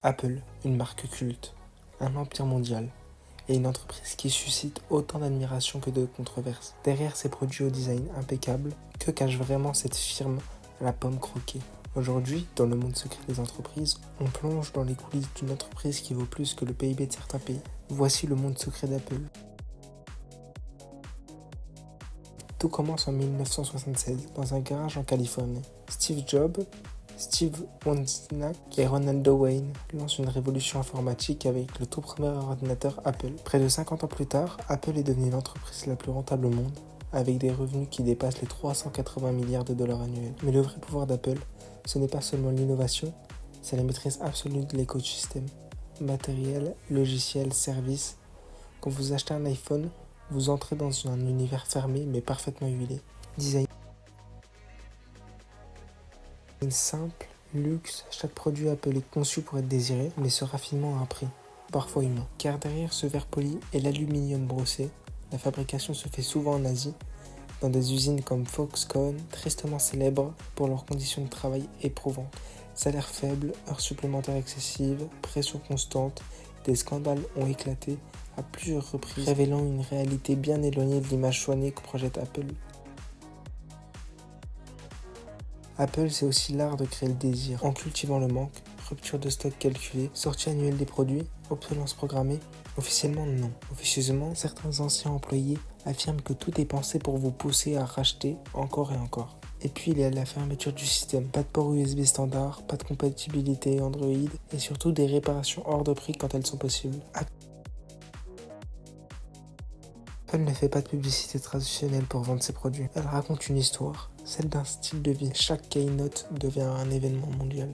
Apple, une marque culte, un empire mondial et une entreprise qui suscite autant d'admiration que de controverses. Derrière ces produits au design impeccable, que cache vraiment cette firme à la pomme croquée? Aujourd'hui, dans le monde secret des entreprises, on plonge dans les coulisses d'une entreprise qui vaut plus que le PIB de certains pays. Voici le monde secret d'Apple. Tout commence en 1976, dans un garage en Californie. Steve Jobs, Steve Wozniak et Ronaldo Wayne lancent une révolution informatique avec le tout premier ordinateur Apple. Près de 50 ans plus tard, Apple est devenue l'entreprise la plus rentable au monde, avec des revenus qui dépassent les 380 milliards de dollars annuels. Mais le vrai pouvoir d'Apple, ce n'est pas seulement l'innovation, c'est la maîtrise absolue de l'écosystème. Matériel, logiciel, service. Quand vous achetez un iPhone, vous entrez dans un univers fermé mais parfaitement huilé. Design simple, luxe, chaque produit Apple est conçu pour être désiré, mais ce raffinement a un prix, parfois humain. Car derrière ce verre poli et l'aluminium brossé, la fabrication se fait souvent en Asie, dans des usines comme Foxconn, tristement célèbres pour leurs conditions de travail éprouvantes. Salaire faible, heures supplémentaires excessives, pression constante, des scandales ont éclaté à plusieurs reprises, révélant une réalité bien éloignée de l'image soignée que projette Apple. Apple, c'est aussi l'art de créer le désir, en cultivant le manque, rupture de stock calculée, sortie annuelle des produits, obsolescence programmée. Officiellement, non. Officieusement, certains anciens employés affirment que tout est pensé pour vous pousser à racheter encore et encore. Et puis, il y a la fermeture du système. Pas de port USB standard, pas de compatibilité Android, et surtout des réparations hors de prix quand elles sont possibles. Apple ne fait pas de publicité traditionnelle pour vendre ses produits. Elle raconte une histoire, celle d'un style de vie. Chaque keynote devient un événement mondial.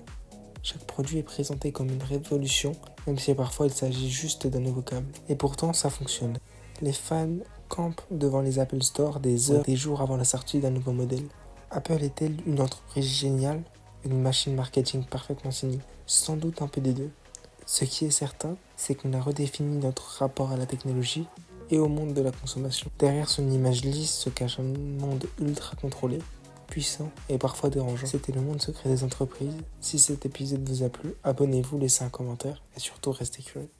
Chaque produit est présenté comme une révolution, même si parfois il s'agit juste d'un nouveau câble. Et pourtant, ça fonctionne. Les fans campent devant les Apple Store des heures, des jours avant la sortie d'un nouveau modèle. Apple est-elle une entreprise géniale, une machine marketing parfaitement signée? Sans doute un peu des deux. Ce qui est certain, c'est qu'on a redéfini notre rapport à la technologie et au monde de la consommation. Derrière son image lisse se cache un monde ultra contrôlé, puissant et parfois dérangeant. C'était le monde secret des entreprises. Si cet épisode vous a plu, abonnez-vous, laissez un commentaire et surtout restez curieux.